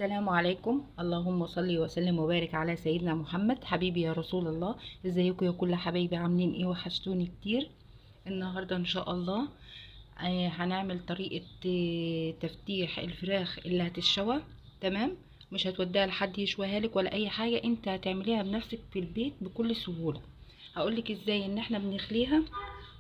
السلام عليكم. اللهم صل وسلم وبارك على سيدنا محمد حبيبي يا رسول الله. ازيكم يا كل حبايبي؟ عاملين ايه؟ وحشتوني كتير. النهارده ان شاء الله هنعمل طريقة تفتيح الفراخ اللي هتتشوى. تمام، مش هتوديها لحد يشويها لك ولا اي حاجة، انت هتعمليها بنفسك في البيت بكل سهولة. هقولك ازاي ان احنا بنخليها،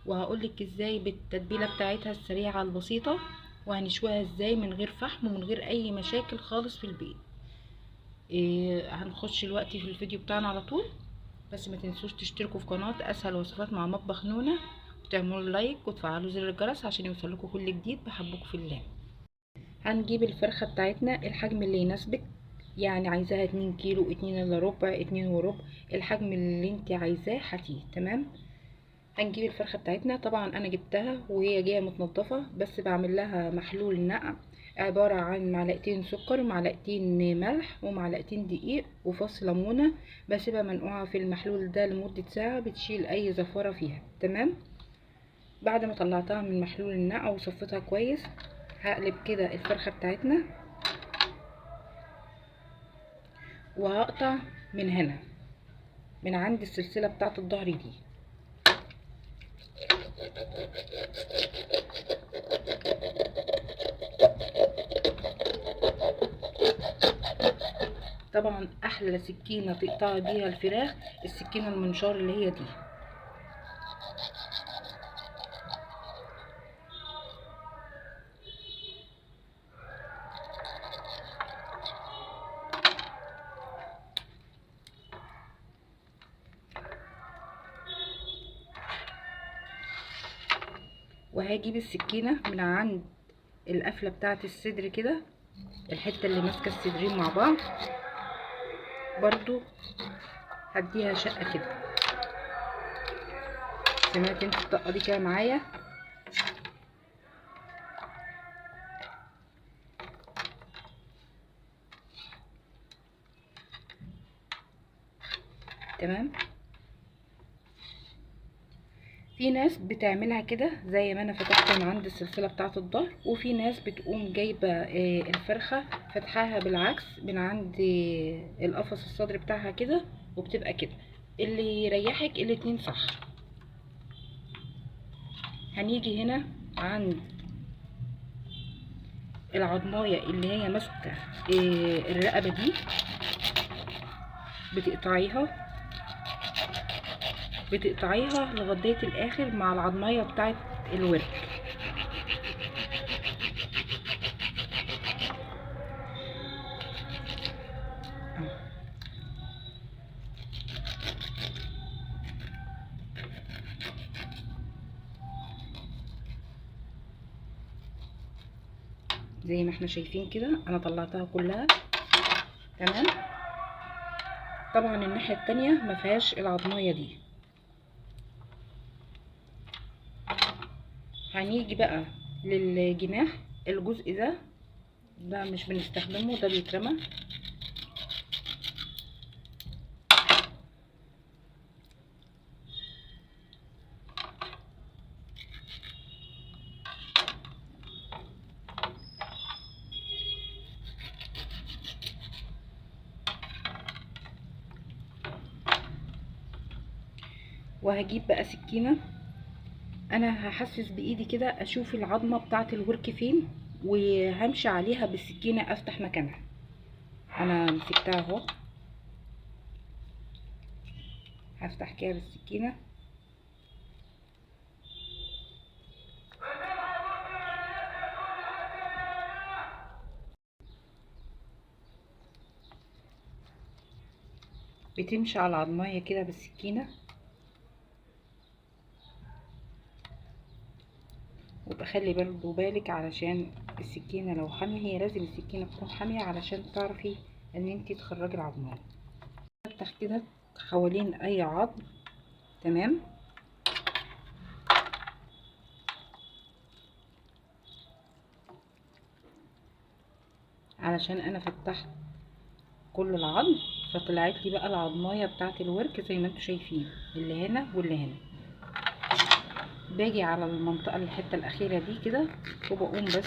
وهقولك ازاي بالتتبيلة بتاعتها السريعة البسيطة، وهنشويها ازاي من غير فحم ومن غير اي مشاكل خالص في البيت. هنخش دلوقتي في الفيديو بتاعنا على طول. بس ما تنسوش تشتركوا في قناة اسهل وصفات مع مطبخ نونة، وتعملوا لايك وتفعلوا زر الجرس عشان يوصلكوا كل جديد. بحبكم في الله. هنجيب الفرخة بتاعتنا الحجم اللي يناسبك، يعني عايزاها 2 كيلو، 2 الا ربع، 2 وربع، الحجم اللي انت عايزاه هاتيه. تمام. هنجيب الفرخة بتاعتنا، طبعا انا جبتها وهي جاية متنضفة، بس بعمل لها محلول نقع عبارة عن معلقتين سكر، معلقتين ملح، ومعلقتين دقيق، وفص ليمونة. بسيبها منقوعة في المحلول ده لمدة ساعة، بتشيل اي زفارة فيها. تمام. بعد ما طلعتها من محلول النقع وصفتها كويس، هقلب كده الفرخة بتاعتنا، وهقطع من هنا من عند السلسلة بتاعت الظهر دي. طبعا احلى سكينة تقطعي بيها الفراخ السكينة المنشار اللي هي دي. وهجيب السكينة من عند القفلة بتاعت الصدر كده، الحتة اللي ماسكة الصدرين مع بعض، برضو هديها شقة كده. سمعت انت الطقة دي كده معايا؟ تمام. في ناس بتعملها كده زي ما انا فتحت من عند السلسله بتاعه الظهر، وفي ناس بتقوم جايبه الفرخه فتحاها بالعكس من عند القفص الصدر بتاعها كده، وبتبقى كده. اللي يريحك الاتنين صح. هنيجي هنا عند العضمايه اللي هي ماسكه الرقبه دي، بتقطعيها لغايه الاخر مع العضمايه بتاعه الورك. زي ما احنا شايفين كده انا طلعتها كلها. تمام. طبعا الناحية التانية ما فيهاش العضماية دي. هنيجي بقى للجناح، الجزء ده مش بنستخدمه، ده بيترمى. وهجيب بقى سكينة، انا هحسس بايدي كده اشوف العظمة بتاعة الورك فين، وهمشي عليها بالسكينة افتح مكانها. انا مسكتها اهو، هفتح كده بالسكينة. بتمشي على العظماية كده بالسكينة، وبخلي برضو بالك علشان السكينة لو حامية، هي لازم السكينة تكون حامية علشان تعرفي ان انتي تخرجي العظماية. افتح كده حوالين اي عظم. تمام. علشان انا فتحت كل العظم، فطلعت لي بقى العظمايه بتاعه الورك زي ما انتم شايفين، اللي هنا واللي هنا. باجي على المنطقه الحته الاخيره دي كده، وبقوم بس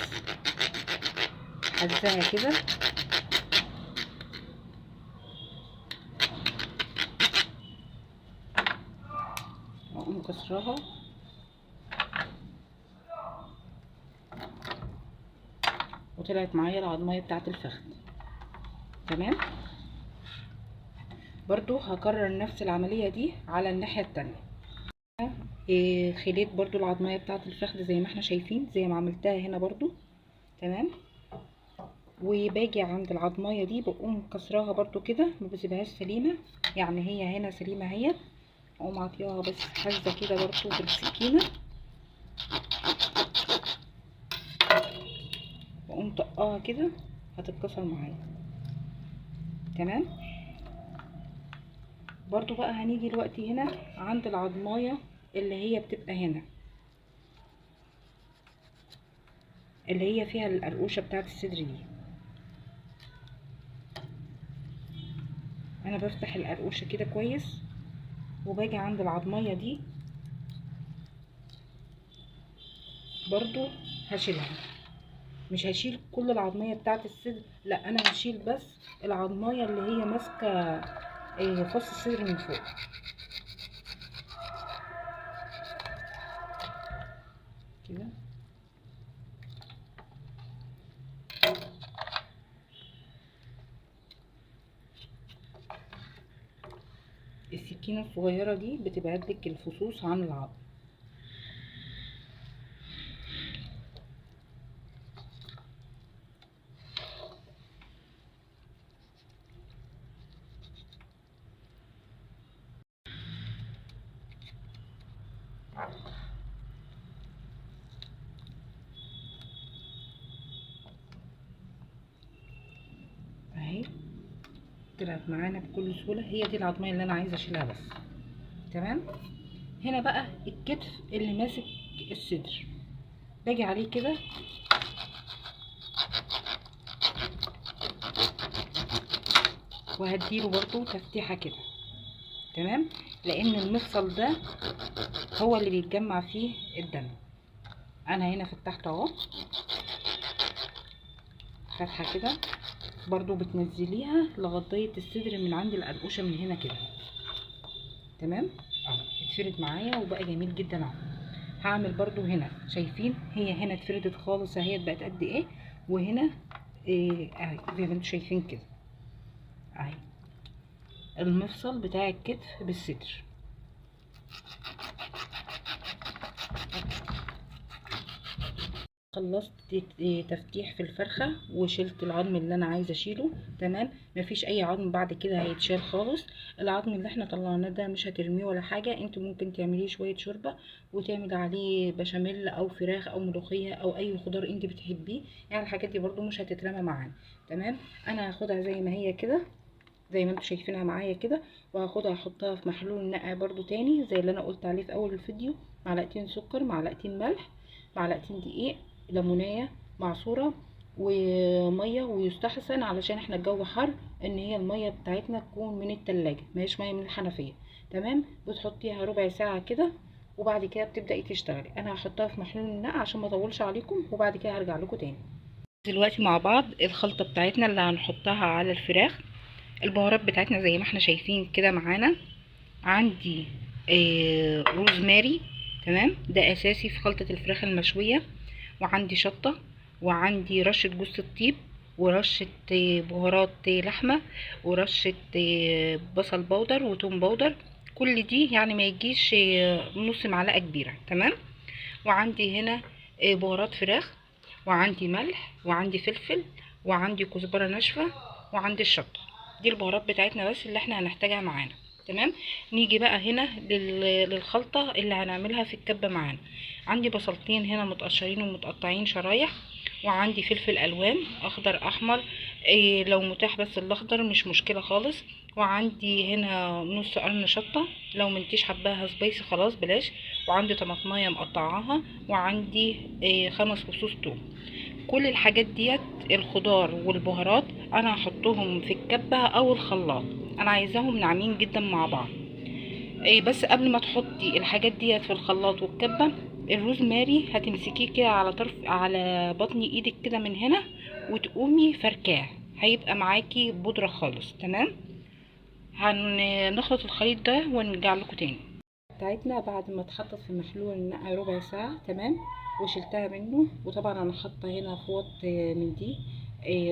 هزها كده بقوم كسراها وطلعت معايا العضمايه بتاعه الفخذ. تمام. برضو هكرر نفس العمليه دي على الناحيه التانية. خليت برضو العضمايه بتاعه الفخذ زي ما احنا شايفين، زي ما عملتها هنا برضو. تمام. وباجي عند العضمايه دي بقوم كسراها برضو كده، ما بسيبهاش سليمه، يعني هي هنا سليمه اهي، اقوم عطيها بس حزه كده برضو بالسكينه، واقوم طقاها كده هتتكسر معايا. تمام. برضو بقى هنيجي دلوقتي هنا عند العضمايه اللي هي بتبقى هنا، اللي هي فيها القرقوشه بتاعه الصدر دي. انا بفتح القرقوشه كده كويس، وباجي عند العضمايه دي برضو هشيلها. مش هشيل كل العضمايه بتاعه الصدر، لا، انا هشيل بس العضمايه اللي هي ماسكه فص الصدر من فوق كده. السكينه الصغيره دي بتبعد لك الفصوص عن العظم. اهي طلعت معانا بكل سهوله. هي دي العظميه اللي انا عايزه اشيلها بس. تمام. هنا بقى الكتف اللي ماسك الصدر، باجي عليه كده وهديله برضو تفتيحه كده. تمام. لان المفصل ده هو اللي بيتجمع فيه الدم. انا هنا فتحت اهو فتحه كده، برضو بتنزليها لغايه الصدر من عند القرقوشه من هنا كده. تمام. اهو اتفرد معايا وبقى جميل جدا اهو. هعمل برضو هنا، شايفين هي هنا اتفردت خالص اهي، بقت قد ايه، وهنا اهي زي ما انتم شايفين كده اهي المفصل بتاع الكتف بالصدر. خلصت تفتيح في الفرخه وشلت العظم اللي انا عايزه اشيله. تمام. مفيش اي عظم بعد كده هيتشال خالص. العظم اللي احنا طلعناه ده مش هترميه ولا حاجه، انتوا ممكن تعمليه شويه شوربه وتعمل عليه بشاميل او فراخ او ملوخيه او اي خضار انت بتحبيه، يعني الحاجات دي برضو مش هتترمى معانا. تمام. انا هاخدها زي ما هي كده، زي ما انتوا شايفينها معايا كده، وهاخدها احطها في محلول نقع برضو تاني زي اللي انا قلت عليه في اول الفيديو. معلقتين سكر، معلقتين ملح، معلقتين دقيق، ليمونيه معصوره، وميه. ويستحسن علشان احنا الجو حر ان هي الميه بتاعتنا تكون من التلاجة، ماهيش ميه من الحنفيه. تمام. بتحطيها ربع ساعه كده وبعد كده بتبداي تشتغلي. انا هحطها في محلول النقع عشان ما اطولش عليكم، وبعد كده هرجع لكم تاني. دلوقتي مع بعض الخلطه بتاعتنا اللي هنحطها على الفراخ. البهارات بتاعتنا زي ما احنا شايفين كده معانا. عندي روزماري، تمام، ده اساسي في خلطة الفراخ المشوية. وعندي شطة، وعندي رشة جوز الطيب، ورشة بهارات لحمة، ورشة بصل بودر وتوم بودر. كل دي يعني ما يجيش نص معلقة كبيرة. تمام. وعندي هنا بهارات فراخ، وعندي ملح، وعندي فلفل، وعندي كزبرة ناشفة، وعندي الشطة. دي البهارات بتاعتنا بس اللي احنا هنحتاجها معانا. تمام. نيجي بقى هنا للخلطة اللي هنعملها في الكبة معانا. عندي بصلتين هنا متقشرين ومتقطعين شرايح، وعندي فلفل الوان اخضر احمر، لو متاح بس الاخضر مش مشكلة خالص. وعندي هنا نص قرن شطة، لو منتيش حباها سبايسي خلاص بلاش. وعندي طماطمايه مقطعاها، وعندي 5 فصوص توم. كل الحاجات ديت الخضار والبهارات انا هحطهم في الكبة او الخلاط، انا عايزاهم ناعمين جدا مع بعض. بس قبل ما تحطي الحاجات ديت في الخلاط والكبة، الروزماري هتمسكيه كده على طرف على بطن ايدك كده من هنا، وتقومي فركاه، هيبقى معاكي بودرة خالص. تمام. هنخلط الخليط ده ونرجع لكم تاني. بتاعتنا بعد ما اتحطت في محلول النقع ربع ساعة تمام، وشلتها منه. وطبعا انا حاطه هنا فوط من دي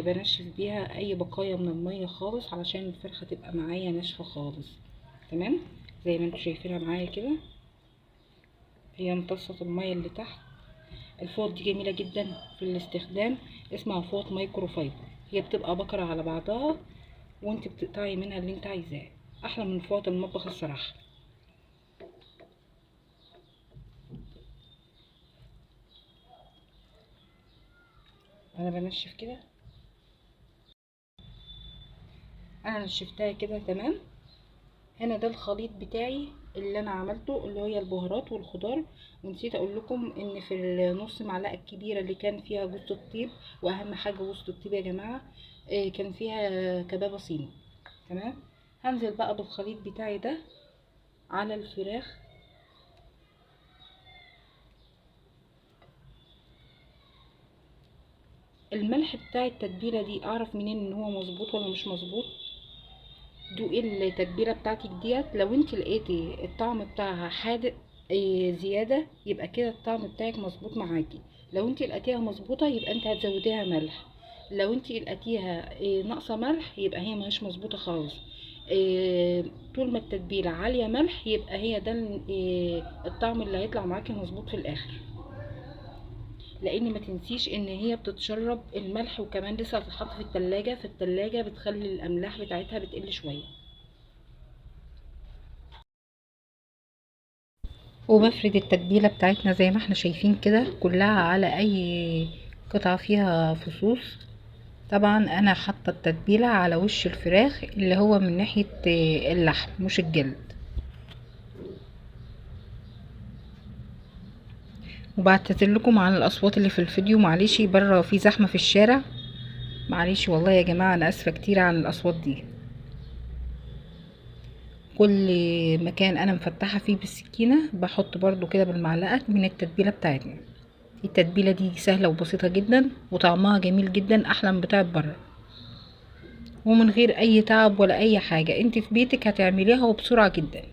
بنشف بيها اي بقايا من المية خالص علشان الفرخة تبقى معايا ناشفة خالص تمام. زي ما انتم شايفينها معايا كده، هي امتصت المية اللي تحت. الفوط دي جميلة جدا في الاستخدام، اسمها فوط مايكرو فايبر. هي بتبقى بكرة على بعضها وانت بتقطعي منها اللي انت عايزاه، احلى من فوط المطبخ الصراحة. انا بنشف كده، انا نشفتها كده تمام. هنا ده الخليط بتاعي اللي انا عملته، اللي هي البهارات والخضار. ونسيت اقول لكم ان في النص معلقه الكبيره اللي كان فيها جوز الطيب، واهم حاجه جوز الطيب يا جماعه، كان فيها كبابه صيني تمام. هنزل بقى بالخليط بتاعي ده على الفراخ. الملح بتاع التتبيله دي اعرف منين ان هو مظبوط ولا مش مظبوط؟ دوقي التتبيله بتاعتك ديت، لو انت لقيتي الطعم بتاعها حادق زياده يبقى كده الطعم بتاعك مظبوط معاكي. لو انت لقيتيها مظبوطه يبقى انت هتزوديها ملح. لو انت لقيتيها ناقصه ملح يبقى هي مش مظبوطه خالص. طول ما التتبيله عاليه ملح يبقى هي ده الطعم اللي هيطلع معاكي مظبوط في الاخر. لان ما تنسيش ان هي بتتشرب الملح، وكمان لسه هتتحط في التلاجة، في التلاجة بتخلي الاملاح بتاعتها بتقل شويه. وبفرد التتبيله بتاعتنا زي ما احنا شايفين كده كلها على اي قطعه فيها فصوص. طبعا انا حاطه التتبيله على وش الفراخ اللي هو من ناحيه اللحم مش الجلد. وبعتذر لكم عن الاصوات اللي في الفيديو، معلش بره في زحمه في الشارع، معلش والله يا جماعه انا اسفه كتير عن الاصوات دي. كل مكان انا مفتحه فيه بالسكينه بحط برضو كده بالمعلقه من التتبيله بتاعتنا. التتبيله دي سهله وبسيطه جدا وطعمها جميل جدا، احلى من بتاعه بره، ومن غير اي تعب ولا اي حاجه. انت في بيتك هتعمليها وبسرعه جدا.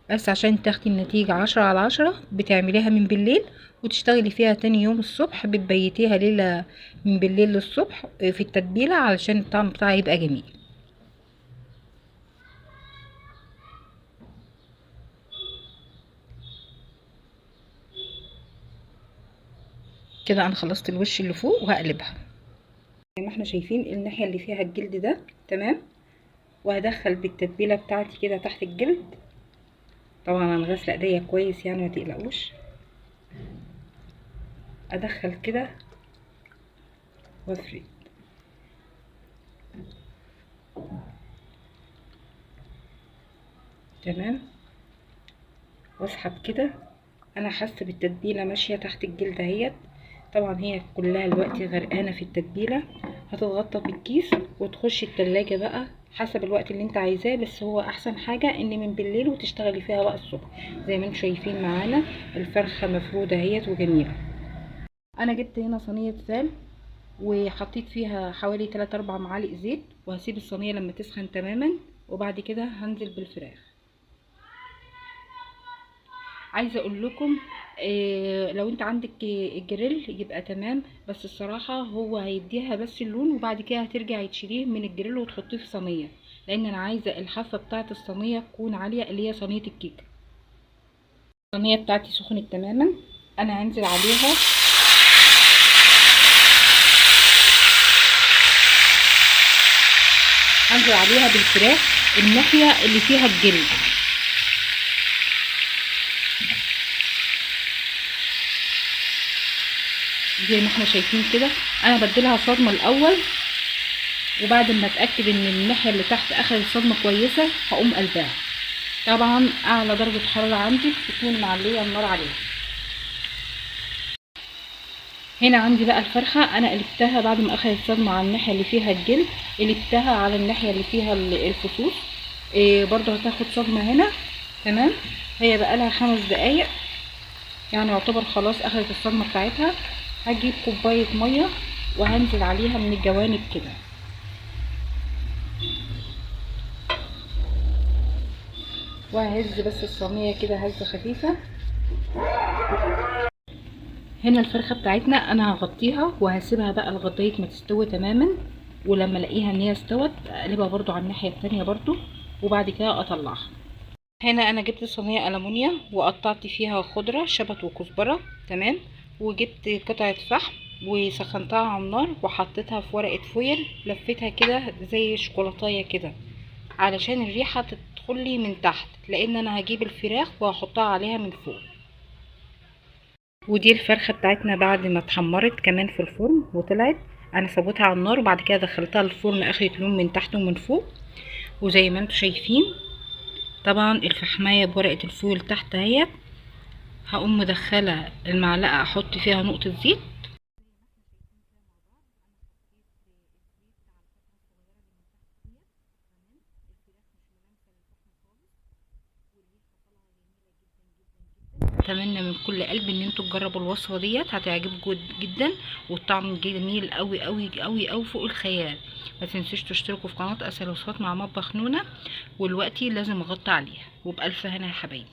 بس عشان تاخدي النتيجه 10/10 بتعمليها من بالليل وتشتغلي فيها تاني يوم الصبح، بتبيتيها ليله من بالليل للصبح في التتبيله علشان الطعم بتاعها يبقى جميل. كده انا خلصت الوش اللي فوق وهقلبها زي ما احنا شايفين الناحيه اللي فيها الجلد ده تمام. وهدخل بالتتبيله بتاعتي كده تحت الجلد. طبعا انا غاسله ايديا كويس يعني ما تقلقوش. ادخل كده وافرد تمام، واسحب كده. انا حاسه بالتتبيله ماشيه تحت الجلد اهيت. طبعا هي كلها الوقت غرقانه في التتبيله. هتتغطى بالكيس وتخش التلاجة بقى حسب الوقت اللي انت عايزاه، بس هو احسن حاجه ان من بالليل وتشتغلي فيها بقى الصبح. زي ما انتم شايفين معانا الفرخه مفروده اهيت وجميله. انا جبت هنا صينيه سال وحطيت فيها حوالي 3-4 معالق زيت، وهسيب الصينيه لما تسخن تماما، وبعد كده هنزل بالفراخ. عايزه اقول لكم لو انت عندك الجريل يبقى تمام، بس الصراحه هو هيديها بس اللون، وبعد كده هترجعي تشيليه من الجريل وتحطيه في صينيه، لان انا عايزه الحافه بتاعه الصينيه تكون عاليه، اللي هي صينيه الكيكه. الصينيه بتاعتي سخنت تماما، انا هنزل عليها بالفراخ الناحيه اللي فيها الجلد. زي ما احنا شايفين كده انا بديلها صدمه الاول، وبعد ما اتاكد ان الناحيه اللي تحت اخذت صدمه كويسه هقوم قلبها. طبعا اعلى درجه حراره عندي تكون معليه النار عليها. هنا عندي بقى الفرخه انا قلبتها بعد ما اخذت صدمه على الناحيه اللي فيها الجلد، قلبتها على الناحيه اللي فيها الفصوص. برضو هتاخد صدمه هنا تمام. هي بقى لها 5 دقايق يعني يعتبر خلاص اخذت الصدمه بتاعتها. هجيب كوبايه ميه وهنزل عليها من الجوانب كده. وههز بس الصينيه كده هزه خفيفه. هنا الفرخه بتاعتنا انا هغطيها وهسيبها بقى لغايه ما تستوي تماما، ولما الاقيها ان هي استوت اقلبها برضو على الناحيه التانية برضو، وبعد كده اطلعها. هنا انا جبت صينيه ألمونيا وقطعت فيها خضره شبت وكزبره، تمام، وجبت قطعه فحم وسخنتها على النار وحطيتها في ورقه فويل، لفيتها كده زي شوكولاتايه كده علشان الريحه تدخل لي من تحت، لان انا هجيب الفراخ وهحطها عليها من فوق. ودي الفرخه بتاعتنا بعد ما اتحمرت كمان في الفرن وطلعت، انا سويتها على النار وبعد كده دخلتها الفرن اخدت لون من تحت ومن فوق، وزي ما انتم شايفين طبعا الفحمايه بورقه الفويل تحت اهيت. هقوم مدخله المعلقه احط فيها نقطه زيت، اتمنى من كل قلب ان انتوا تجربوا الوصفه ديت، هتعجبكم جدا والطعم جميل قوي قوي قوي قوي فوق الخيال. ما تنسوش تشتركوا في قناه اسهل وصفات مع مطبخ نونا، والوقتي لازم اغطي عليها، وبالف هنا يا حبايبي.